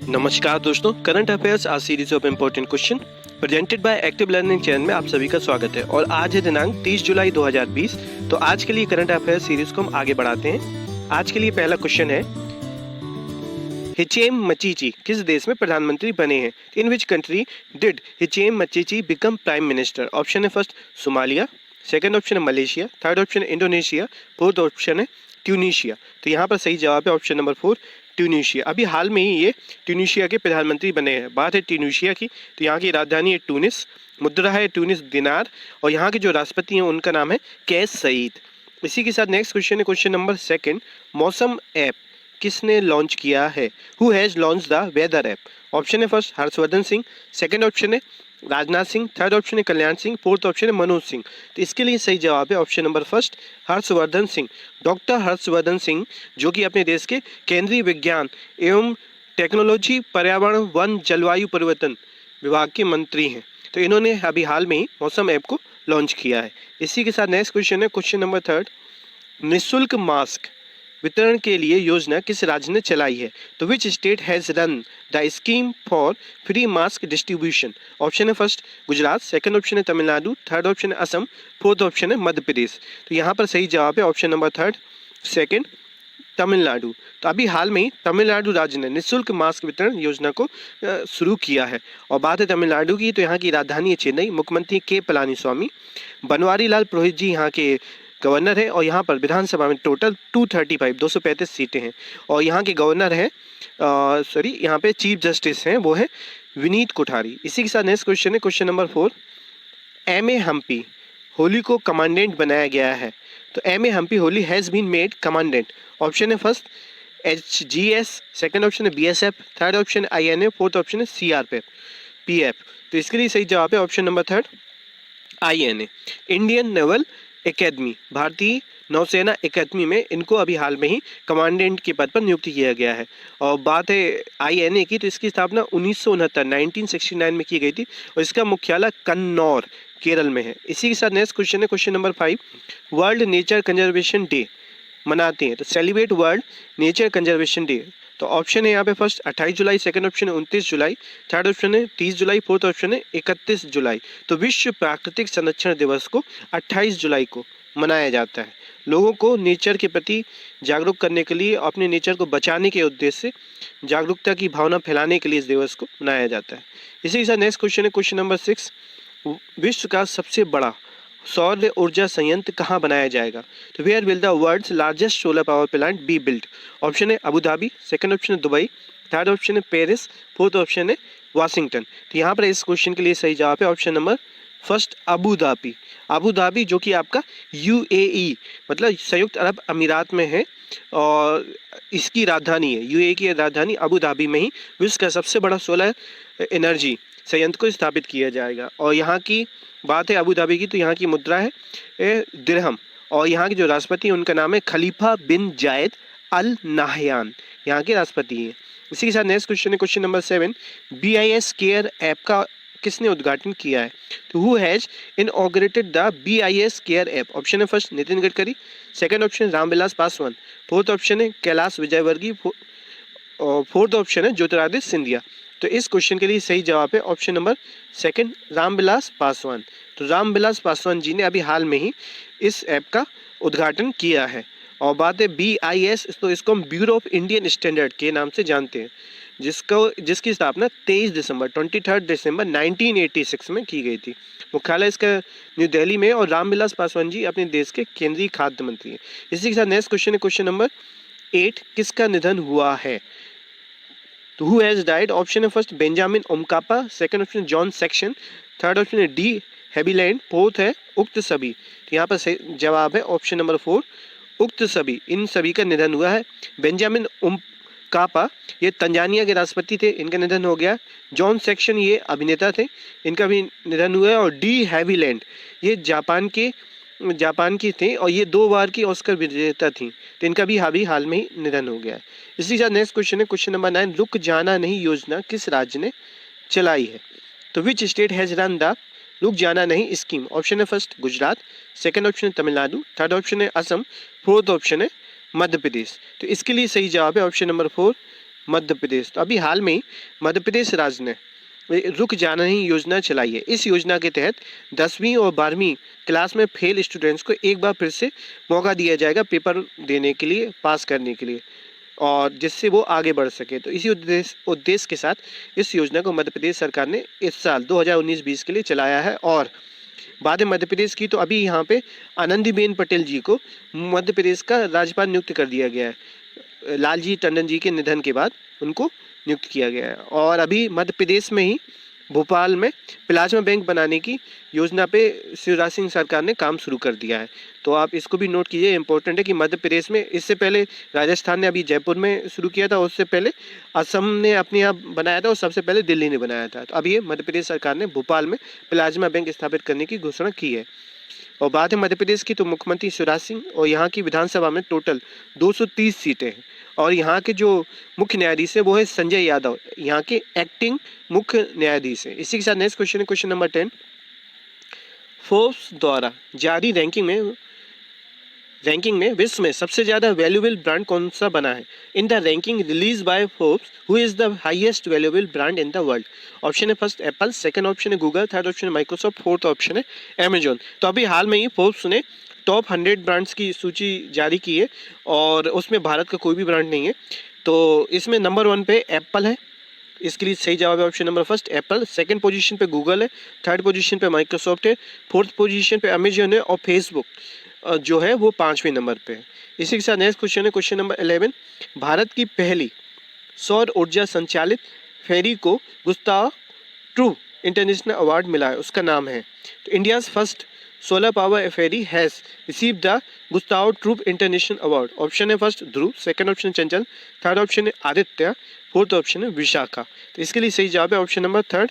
नमस्कार दोस्तों, current affairs आज series of important question presented by active learning channel में आप सभी का स्वागत है। और आज है दिनांक 30 जुलाई 2020। तो आज के लिए करंट अफेयर्स सीरीज को हम आगे बढ़ाते हैं। आज के लिए पहला क्वेश्चन है, हिचेम मचीची किस देश में प्रधानमंत्री बने हैं? In which country did Hichem Mechichi become prime minister? Option है फर्स्ट सोमालिया, सेकंड ऑप्शन है मलेशिया, थर्ड ऑप्शन है इंडोनेशिया, फोर्थ ऑप्शन है ट्यूनीशिया। तो यहाँ पर सही जवाब है ऑप्शन नंबर 4 ट्यूनीशिया। अभी हाल में ही ये ट्यूनीशिया के प्रधानमंत्री बने हैं। बात है ट्यूनीशिया की, तो यहाँ की राजधानी है ट्यूनिस, मुद्रा है ट्यूनिस दिनार, और यहाँ के जो राष्ट्रपति हैं उनका नाम है कैस सईद। इसी के साथ नेक्स्ट क्वेश्चन है क्वेश्चन नंबर 2, मौसम ऐप किसने लॉन्च किया है? Who has launch the weather app? Option है first Harshvardhan Singh, second option है राजनाथ सिंह, थर्ड ऑप्शन है कल्याण सिंह, फोर्थ ऑप्शन है मनोज सिंह। तो इसके लिए सही जवाब है option number first Harshvardhan Singh. Doctor Harshvardhan Singh जो कि अपने देश के केंद्रीय विज्ञान एवं टेक्नोलॉजी, पर्यावरण, वन, जलवायु परिवर्तन विभाग के मंत्री हैं। तो इन्होंने अभी हाल में ही मौसम ऐप को लॉन्च किया है। इसी के साथ नेक्स्ट क्वेश्चन है क्वेश्चन नंबर 3, निःशुल्क मास्क वितरण के लिए योजना किस राज्य ने चलाई है? तो which state has run the scheme for free mask distribution? Option है फर्स्ट गुजरात, सेकंड ऑप्शन है तमिलनाडु, थर्ड ऑप्शन है असम, फोर्थ ऑप्शन है मध्य प्रदेश। तो यहाँ पर सही जवाब है ऑप्शन नंबर 3 सेकंड तमिलनाडु। तो अभी हाल में ही तमिलनाडु राज्य ने निःशुल्क मास्क वितरण योजना को शुरू किया है। और बात है तमिलनाडु की, तो यहाँ की राजधानी है चेन्नई, मुख्यमंत्री के पलानीस्वामी, बनवारी लाल पुरोहित जी यहाँ के गवर्नर है, और यहाँ पर विधानसभा में टोटल 235 सीटें हैं। और यहाँ के गवर्नर हैं यहाँ पे चीफ जस्टिस हैं, वो है विनीत कोठारी। इसी के साथ नेक्स्ट क्वेश्चन है question number 4, M A. Hampi Holi को कमांडेंट बनाया गया है। तो M A. Hampi Holi has been made commandant. Option है फर्स्ट HGS, सेकंड ऑप्शन है BSF, थर्ड ऑप्शन है INA, फोर्थ ऑप्शन है CRPF। तो इसके लिए सही जवाब है option number 3 INA। Indian naval academy, भारतीय नौसेना एकेडमी में इनको अभी हाल में ही कमांडेंट के पद पर नियुक्त किया गया है। और बात है INA की, तो इसकी स्थापना 1969 में की गई थी, और इसका मुख्यालय कन्नौर केरल में है। इसी के साथ नेक्स्ट क्वेश्चन है question number 5, world nature conservation day मनाते हैं। तो celebrate world nature conservation day. तो ऑप्शन है यहाँ पे फर्स्ट 28 जुलाई, सेकंड ऑप्शन है 29 जुलाई, थर्ड ऑप्शन है 30 जुलाई, फोर्थ ऑप्शन है 31 जुलाई। तो विश्व प्राकृतिक संरक्षण दिवस को 28 जुलाई को मनाया जाता है। लोगों को नेचर के प्रति जागरूक करने के लिए, अपने नेचर को बचाने के उद्देश्य से जागरूकता की भावना फैलाने के लिए इस दिवस को मनाया जाता है। इसी के साथ नेक्स्ट क्वेश्चन है क्वेश्चन नंबर 6, विश्व का सबसे बड़ा सौर ऊर्जा संयंत्र कहाँ बनाया जाएगा? तो where will the world's largest solar power plant be built? Option है अबू धाबी, सेकंड ऑप्शन है दुबई, थर्ड ऑप्शन है पेरिस, फोर्थ ऑप्शन है वाशिंगटन। तो यहाँ पर इस क्वेश्चन के लिए सही जवाब है option number first Abu Dhabi. Abu Dhabi जो कि आपका UAE मतलब संयुक्त अरब अमीरात में है, और इसकी राजधानी है UAE की राजधानी अबू धाबी में ही विश्व का सबसे बड़ा सोलर एनर्जी संयंत्र को स्थापित किया जाएगा। और यहाँ की बात है अबू धाबी की, तो यहाँ की मुद्रा है दिरहम, और यहाँ के जो राष्ट्रपति हैं उनका नाम है खलीफा बिन जायद अल नाहयान, यहाँ के राष्ट्रपति हैं। इसी के साथ नेक्स्ट क्वेश्चन है question number 7, BIS care app का किसने उद्घाटन किया है? तो who has inaugurated the BIS care app? Option है first Nitin Gadkari, second option Ramvilas Paswan, fourth option है कैलाश विजयवर्गीय, और फोर्थ ऑप्शन है ज्योतिरादित्य सिंधिया। तो इस क्वेश्चन के लिए सही जवाब है ऑप्शन नंबर 2 रामविलास पासवान। तो रामविलास पासवान जी ने अभी हाल में ही इस ऐप का उद्घाटन किया है। और बात है BIS, तो इसको हम ब्यूरो ऑफ इंडियन स्टैंडर्ड के नाम से जानते हैं, जिसकी स्थापना 23 दिसंबर 1986 में की गई थी। मुख्यालय इसका न्यू दिल्ली में, और रामविलास पासवान जी अपने देश के केंद्रीय खाद्य मंत्री हैं। इसी के साथ नेक्स्ट क्वेश्चन है क्वेश्चन नंबर 8, किसका निधन हुआ है? तो हु हैज डाइड? ऑप्शन है first Benjamin Mkapa, second option John Saxon, third option है D हैविलैंड, फोर्थ है उक्त सभी। तो यहाँ पर जवाब है ऑप्शन नंबर 4 उक्त सभी। इन सभी का निधन हुआ है। बेंजामिन ओमकापा ये तंजानिया के राष्ट्रपति थे, इनका निधन हो गया। जॉन सेक्शन ये अभिनेता थे, इनका भी निधन हुआ है। और D हैविलैंड ये जापान की थे, और ये 2 बार की ऑस्कर विजेता थी, तो इनका भी हाल में ही निधन हो गया है। इसी के साथ नेक्स्ट क्वेश्चन है क्वेश्चन नंबर 9, रुक जाना नहीं योजना किस राज्य ने चलाई है? तो which state has run the रुक जाना नहीं स्कीम? ऑप्शन है फर्स्ट गुजरात, सेकंड ऑप्शन है तमिलनाडु, थर्ड ऑप्शन है असम, फोर्थ ऑप्शन है मध्य प्रदेश। तो इसके लिए सही जवाब है ऑप्शन नंबर 4 मध्य प्रदेश। तो अभी हाल में ही मध्य प्रदेश राज्य ने रुक जाना ही योजना चलाई है। इस योजना के तहत 10वीं और 12वीं क्लास में फेल स्टूडेंट्स को एक बार फिर से मौका दिया जाएगा पेपर देने के लिए, पास करने के लिए, और जिससे वो आगे बढ़ सके। तो इसी उद्देश्य के साथ इस योजना को मध्य प्रदेश सरकार ने इस साल 2019-20 के लिए चलाया है। और बात है मध्य प्रदेश की, तो अभी यहाँ पे आनंदीबेन पटेल जी को मध्य प्रदेश का राज्यपाल नियुक्त कर दिया गया है। लालजी टंडन जी के निधन के बाद उनको नियुक्त किया गया है। और अभी मध्य प्रदेश में ही भोपाल में प्लाज्मा बैंक बनाने की योजना पे शिवराज सिंह सरकार ने काम शुरू कर दिया है। तो आप इसको भी नोट कीजिए, इंपॉर्टेंट है कि मध्य प्रदेश में, इससे पहले राजस्थान ने अभी जयपुर में शुरू किया था, उससे पहले असम ने अपने यहाँ बनाया था और सबसे पहले दिल्ली ने बनाया था। तो अभी ये मध्य प्रदेश सरकार ने भोपाल में प्लाज्मा बैंक स्थापित करने की घोषणा की है। और बात है मध्य प्रदेश की, तो मुख्यमंत्री शिवराज सिंह और यहाँ की विधानसभा में टोटल 230 सीटें हैं। और यहाँ के जो मुख्य न्यायाधीश है वो है संजय यादव, यहाँ के एक्टिंग मुख्य न्यायाधीश है। इसी के साथ नेक्स्ट क्वेश्चन है क्वेश्चन नंबर 10। फोर्ब्स द्वारा जारी रैंकिंग में विश्व में सबसे ज़्यादा वैल्यूएबल ब्रांड कौन सा बना है? In the ranking release by Forbes, who is the highest valuable brand in the world? Option है फर्स्ट एप्पल, सेकंड ऑप्शन है गूगल, थर्ड ऑप्शन है माइक्रोसॉफ्ट, फोर्थ ऑप्शन है अमेजॉन। तो अभी हाल में ही फोर्ब्स ने टॉप 100 ब्रांड्स की सूची जारी की है और उसमें भारत का कोई भी ब्रांड नहीं है। तो इसमें नंबर 1 पे एप्पल है, इसके लिए सही जवाब है option number first Apple. Second position पे गूगल है, थर्ड पोजीशन पे माइक्रोसॉफ्ट है, फोर्थ पोजीशन पे अमेजॉन है और फेसबुक जो है वो 5वें नंबर पे है। इसी के साथ नेक्स्ट क्वेश्चन है क्वेश्चन नंबर 11। भारत की पहली सौर ऊर्जा संचालित फेरी को गुस्ताव ट्रू इंटरनेशनल अवार्ड मिला है, उसका नाम है। तो India's first solar power ferry has receive the Gustave Trouve international award. Option है फर्स्ट ध्रुव, सेकंड ऑप्शन है चंचल, थर्ड ऑप्शन है आदित्य, फोर्थ ऑप्शन है विशाखा। तो इसके लिए सही जवाब है ऑप्शन नंबर थर्ड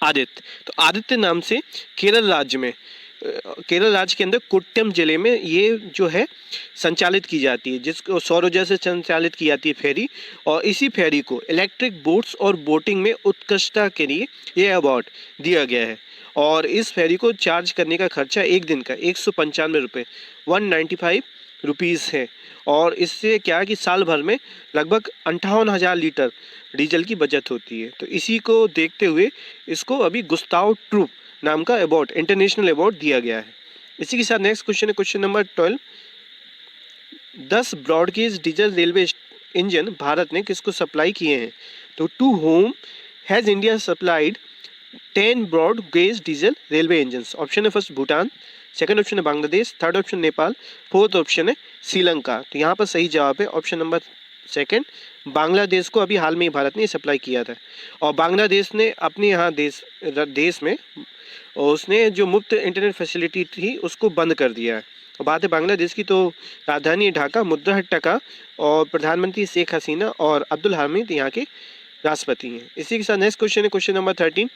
आदित्य। तो आदित्य नाम से केरल राज्य के अंदर कोट्टयम जिले में ये जो है संचालित की जाती है, जिसको सौर ऊर्जा से संचालित की जाती है फेरी। और इसी फेरी को इलेक्ट्रिक बोट्स और बोटिंग में उत्कृष्टता के लिए ये अवार्ड दिया गया है। और इस फेरी को चार्ज करने का खर्चा एक दिन का 195 रुपये 195 रुपीज़ है। और इससे क्या है कि साल भर में लगभग 58,000 लीटर डीजल की बचत होती है। तो इसी को देखते हुए इसको अभी गुस्ताव ट्रू नाम का अवार्ड, इंटरनेशनल अवार्ड दिया गया है। इसी के साथ नेक्स्ट क्वेश्चन है question number 12। 10 broad gauge diesel railway engine Bharat ने किसको सप्लाई किए हैं? तो to home has India supplied 10 broad gauge diesel railway engine? Option है फर्स्ट भूटान, सेकंड ऑप्शन है Bangladesh, third option Nepal, fourth option है श्रीलंका। तो यहाँ पर सही जवाब है ऑप्शन नंबर सेकंड, बांग्लादेश को अभी हाल में ही भारत ने सप्लाई किया था। और बांग्लादेश ने अपने यहाँ देश में उसने जो मुफ्त इंटरनेट फैसिलिटी थी उसको बंद कर दिया है। और बात है बांग्लादेश की, तो राजधानी ढाका, मुद्रा है टका, और प्रधानमंत्री शेख हसीना और अब्दुल हामिद यहाँ के राष्ट्रपति हैं। इसी के साथ नेक्स्ट क्वेश्चन है question number 13।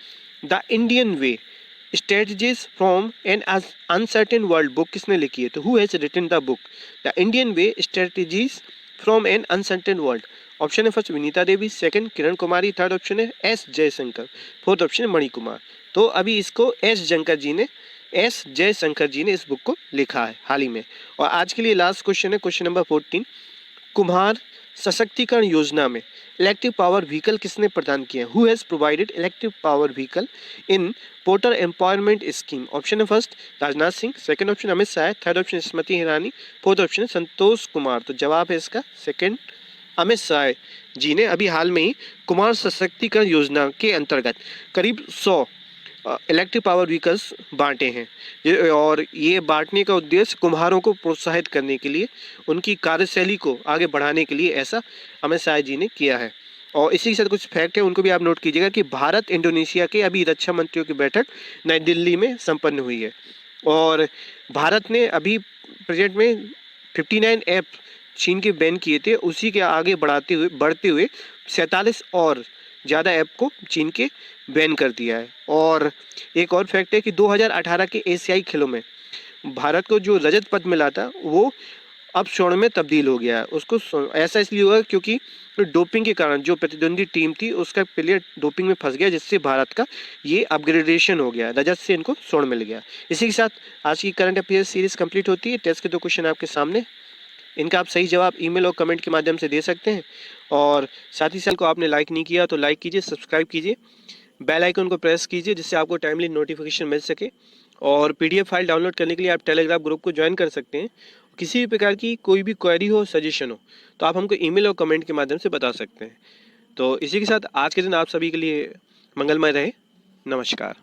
The Indian way strategies from an uncertain world book किसने लिखी है? तो who has written the book the Indian way strategies from an uncertain world? Option है first Vinita Devi, second Kiran Kumari, third option है S Jaishankar, fourth option है मणिकुमार। तो अभी इसको एस जयशंकर जी ने इस बुक को लिखा है हाल ही में। और आज के लिए लास्ट क्वेश्चन है क्वेश्चन नंबर 14। कुम्हार सशक्तिकरण योजना में इलेक्ट्रिक पावर व्हीकल किसने प्रदान किया? Who has provided electric power vehicle in porter empowerment scheme? Option है first Rajnath Singh, second option Amit Shah, third option Smriti Irani, fourth option Santosh Kumar. तो जवाब है इसका सेकंड, अमित शाह जी ने अभी हाल में ही कुमार सशक्तिकरण योजना के अंतर्गत करीब 100 इलेक्ट्रिक पावर व्हीकल्स बांटे हैं। और ये बांटने का उद्देश्य कुम्हारों को प्रोत्साहित करने के लिए, उनकी कार्यशैली को आगे बढ़ाने के लिए ऐसा अमित शाह जी ने किया है। और इसी के साथ कुछ फैक्ट है उनको भी आप नोट कीजिएगा कि भारत इंडोनेशिया के अभी रक्षा मंत्रियों की बैठक नई दिल्ली में संपन्न हुई है। और भारत ने अभी प्रेजेंट में 59 ऐप चीन के बैन किए थे, उसी के आगे बढ़ते हुए 47 और ज़्यादा ऐप को चीन के बैन कर दिया है। और एक और फैक्ट है कि 2018 के एशियाई खेलों में भारत को जो रजत पदक मिला था वो अब स्वर्ण में तब्दील हो गया है। उसको ऐसा इसलिए हुआ क्योंकि डोपिंग के कारण जो प्रतिद्वंदी टीम थी उसका प्लेयर डोपिंग में फंस गया, जिससे भारत का ये अपग्रेडेशन हो गया, रजत से इनको स्वर्ण मिल गया। इसी के साथ आज की करंट अफेयर्स सीरीज कंप्लीट होती है। टेस्ट के 2 क्वेश्चन आपके सामने। इनका आप सही जवाब ईमेल और कमेंट के माध्यम से दे सकते हैं। और साथ ही साथ को आपने लाइक नहीं किया तो लाइक कीजिए, सब्सक्राइब कीजिए, बेल आइकन को प्रेस कीजिए जिससे आपको टाइमली नोटिफिकेशन मिल सके। और पीडीएफ फाइल डाउनलोड करने के लिए आप टेलीग्राम ग्रुप को ज्वाइन कर सकते हैं। किसी भी प्रकार की कोई भी क्वेरी हो, सजेशन हो तो आप हमको ईमेल और कमेंट के माध्यम से बता सकते हैं। तो इसी के साथ आज के दिन आप सभी के लिए मंगलमय रहे। नमस्कार।